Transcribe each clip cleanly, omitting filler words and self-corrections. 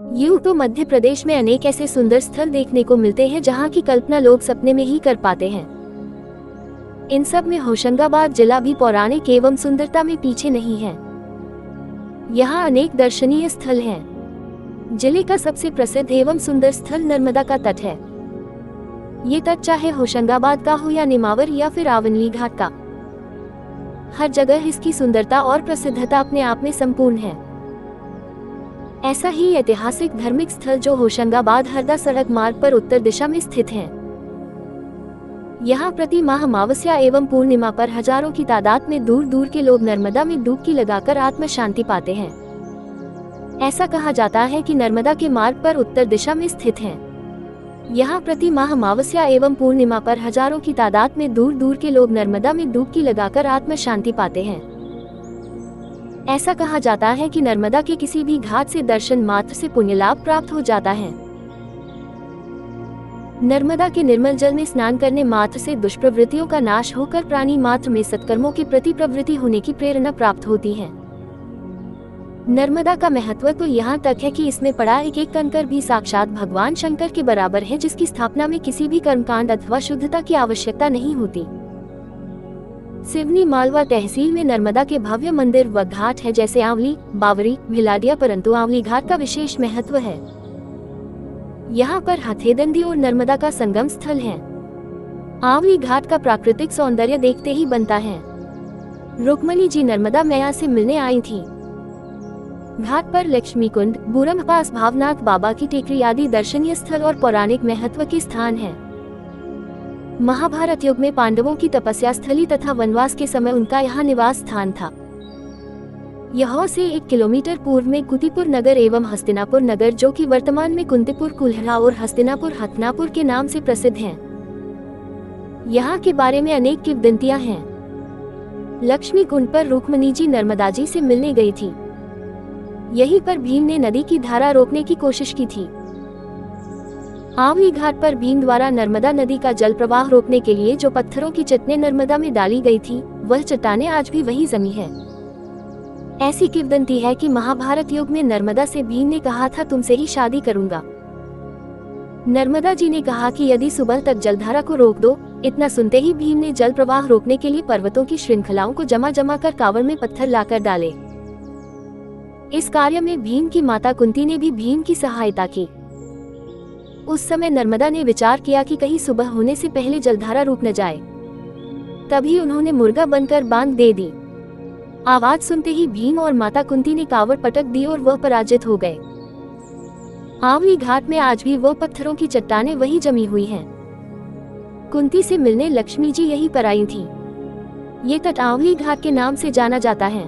यूं तो मध्य प्रदेश में अनेक ऐसे सुंदर स्थल देखने को मिलते हैं जहां की कल्पना लोग सपने में ही कर पाते हैं। इन सब में होशंगाबाद जिला भी पौराणिक एवं सुंदरता में पीछे नहीं है। यहाँ अनेक दर्शनीय स्थल हैं। जिले का सबसे प्रसिद्ध एवं सुंदर स्थल नर्मदा का तट है। ये तट चाहे होशंगाबाद का हो या नेमावर या फिर आवनली घाट का, हर जगह इसकी सुंदरता और प्रसिद्धता अपने आप में संपूर्ण है। ऐसा ही ऐतिहासिक धार्मिक स्थल जो होशंगाबाद हरदा सड़क मार्ग पर उत्तर दिशा में स्थित है। यहाँ प्रति माह अमावस्या एवं पूर्णिमा पर हजारों की तादाद में दूर दूर के लोग नर्मदा में डुबकी लगाकर आत्म शांति पाते हैं। ऐसा कहा जाता है कि नर्मदा के मार्ग पर उत्तर दिशा में स्थित है। यहाँ प्रति माह अमावस्या एवं पूर्णिमा पर हजारों की तादाद में दूर दूर के लोग नर्मदा में डुबकी लगाकर आत्म शांति पाते हैं। ऐसा कहा जाता है कि नर्मदा के किसी भी घाट से दर्शन मात्र से पुण्य लाभ प्राप्त हो जाता है। नर्मदा के निर्मल जल में स्नान करने मात्र से दुष्प्रवृत्तियों का नाश होकर प्राणी मात्र में सत्कर्मों के प्रति प्रवृत्ति होने की प्रेरणा प्राप्त होती है। नर्मदा का महत्व तो यहाँ तक है कि इसमें पड़ा एक एक कंकर भी साक्षात भगवान शंकर के बराबर है, जिसकी स्थापना में किसी भी कर्मकांड अथवा शुद्धता की आवश्यकता नहीं होती। सिवनी मालवा तहसील में नर्मदा के भव्य मंदिर व घाट है, जैसे आंवली, बावरी, भिलाडिया, परंतु आंवली घाट का विशेष महत्व है। यहाँ पर हथेदंडी और नर्मदा का संगम स्थल है। आंवली घाट का प्राकृतिक सौंदर्य देखते ही बनता है। रुक्मणी जी नर्मदा मैया से मिलने आई थी। घाट पर लक्ष्मी कुंड, बूरम पास भावनाथ बाबा की टेकरी आदि दर्शनीय स्थल और पौराणिक महत्व के स्थान हैं। महाभारत युग में पांडवों की तपस्या स्थली तथा वनवास के समय उनका यहाँ निवास स्थान था। यहाँ से 1 किलोमीटर पूर्व में कुंतीपुर नगर एवं हस्तिनापुर नगर, जो कि वर्तमान में कुंतीपुर कुल्हड़ा और हस्तिनापुर हथनापुर के नाम से प्रसिद्ध हैं। यहाँ के बारे में अनेक किंवदंतियां हैं। लक्ष्मी कुंड पर रुक्मणी जी नर्मदा जी से मिलने गई थी। यहीं पर भीम ने नदी की धारा रोकने की कोशिश की थी। आंवली घाट पर भीम द्वारा नर्मदा नदी का जल प्रवाह रोकने के लिए जो पत्थरों की चट्टानें नर्मदा में डाली गई थी, वह चट्टानें आज भी वहीं जमी है। ऐसी किंवदंती है कि महाभारत युग में नर्मदा से भीम ने कहा था, तुमसे ही शादी करूंगा। नर्मदा जी ने कहा कि यदि सुबह तक जलधारा को रोक दो। इतना सुनते ही भीम ने जल प्रवाह रोकने के लिए पर्वतों की श्रृंखलाओं को जमा जमा कर कांवड़ में पत्थर लाकर डाले। इस कार्य में भीम की माता कुंती ने भी भीम की सहायता की। उस समय नर्मदा ने विचार किया कि कहीं सुबह होने से पहले जलधारा रुक न जाए। तभी उन्होंने मुर्गा बनकर बांध दे दी। आवाज सुनते ही भीम और माता कुंती ने कांवड़ पटक दी और वह पराजित हो गए। आंवली घाट में आज भी वह पत्थरों की चट्टानें वहीं जमी हुई हैं। कुंती से मिलने लक्ष्मी जी यहीं पर आई थी। ये तट आंवली घाट के नाम से जाना जाता है।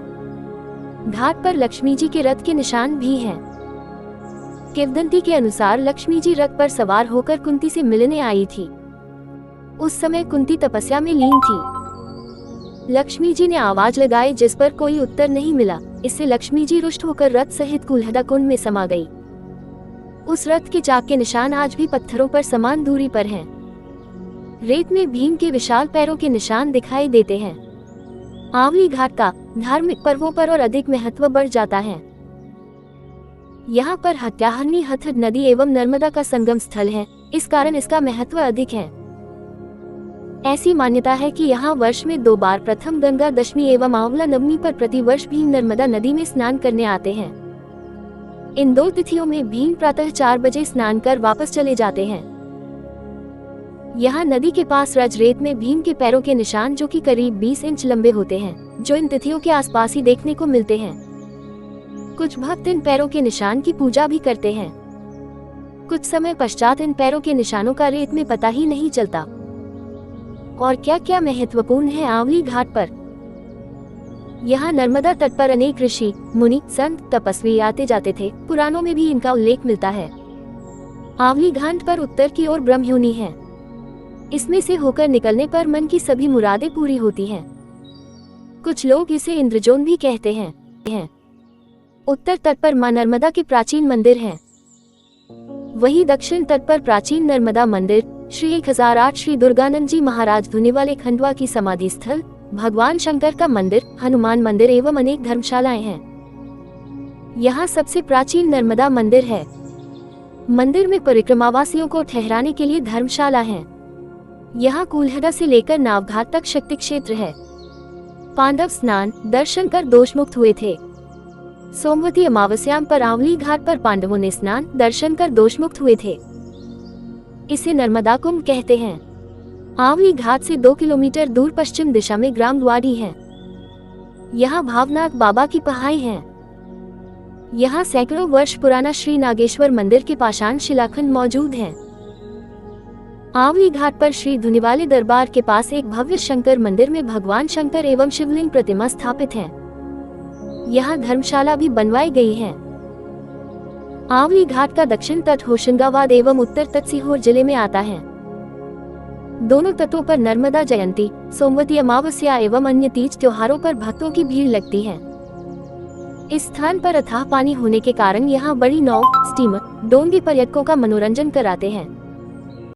घाट पर लक्ष्मी जी के रथ के निशान भी हैं। किंवदंती के अनुसार लक्ष्मी जी रथ पर सवार होकर कुंती से मिलने आई थी। उस समय कुंती तपस्या में लीन थी। लक्ष्मी जी ने आवाज लगाई, जिस पर कोई उत्तर नहीं मिला। इससे लक्ष्मी जी रुष्ट होकर रथ सहित कुल्हड़ा कुंड में समा गई। उस रथ के चाक के निशान आज भी पत्थरों पर समान दूरी पर हैं। रेत में भीम के विशाल पैरों के निशान दिखाई देते हैं। आंवली घाट का धार्मिक पर्वों पर और अधिक महत्व बढ़ जाता है। यहाँ पर हत्याहरणी हथड़ नदी एवं नर्मदा का संगम स्थल है, इस कारण इसका महत्व अधिक है। ऐसी मान्यता है कि यहाँ वर्ष में 2 बार, प्रथम गंगा दशमी एवं आंवला नवमी पर प्रतिवर्ष भीम नर्मदा नदी में स्नान करने आते हैं। इन 2 तिथियों में भीम प्रातः 4 बजे स्नान कर वापस चले जाते हैं। यहाँ नदी के पास रज रेत में भीम के पैरों के निशान, जो कि करीब 20 इंच लंबे होते हैं, जो इन तिथियों के आसपास ही देखने को मिलते हैं। कुछ भक्त इन पैरों के निशान की पूजा भी करते हैं। कुछ समय पश्चात इन पैरों के निशानों का रेत में पता ही नहीं चलता। और क्या क्या महत्वपूर्ण है आंवली घाट पर। यहाँ नर्मदा तट पर अनेक ऋषि, मुनि, संत, तपस्वी आते जाते थे। पुराणों में भी इनका उल्लेख मिलता है। आंवली घाट पर उत्तर की ओर ब्रह्मयोनि है। इसमें से होकर निकलने पर मन की सभी मुरादें पूरी होती हैं। कुछ लोग इसे इंद्रजोन भी कहते हैं। उत्तर तट पर मां नर्मदा के प्राचीन मंदिर हैं। वहीं दक्षिण तट पर प्राचीन नर्मदा मंदिर, श्री 1008 श्री दुर्गानंद जी महाराज धुनीवाले खंडवा की समाधि स्थल, भगवान शंकर का मंदिर, हनुमान मंदिर एवं अनेक धर्मशालाएं हैं। यहाँ सबसे प्राचीन नर्मदा मंदिर है। मंदिर में परिक्रमावासियों को ठहराने के लिए धर्मशाला है। यहाँ कुल्हड़ा से लेकर नावघाट तक शक्ति क्षेत्र है। पांडव स्नान दर्शन कर दोषमुक्त हुए थे। सोमवती अमावस्या पर आंवली घाट पर पांडवों ने स्नान दर्शन कर दोषमुक्त हुए थे। इसे नर्मदा कुंभ कहते हैं। आंवली घाट से 2 किलोमीटर दूर पश्चिम दिशा में ग्राम द्वारी है। यहाँ भावनाथ बाबा की पहाड़ी है। यहाँ सैकड़ों वर्ष पुराना श्री नागेश्वर मंदिर के पाषाण शिलाखंड मौजूद हैं। आंवली घाट पर श्री धुनीवाले दरबार के पास एक भव्य शंकर मंदिर में भगवान शंकर एवं शिवलिंग प्रतिमा स्थापित है। यहाँ धर्मशाला भी बनवाई गई है। आंवली घाट का दक्षिण तट होशंगाबाद एवं उत्तर तट सीहोर जिले में आता है। दोनों तटों पर नर्मदा जयंती, सोमवती अमावस्या एवं अन्य तीज त्योहारों पर भक्तों की भीड़ लगती है। इस स्थान पर अथाह पानी होने के कारण यहाँ बड़ी नाव, स्टीमर, डोंगी पर्यटकों का मनोरंजन कराते हैं।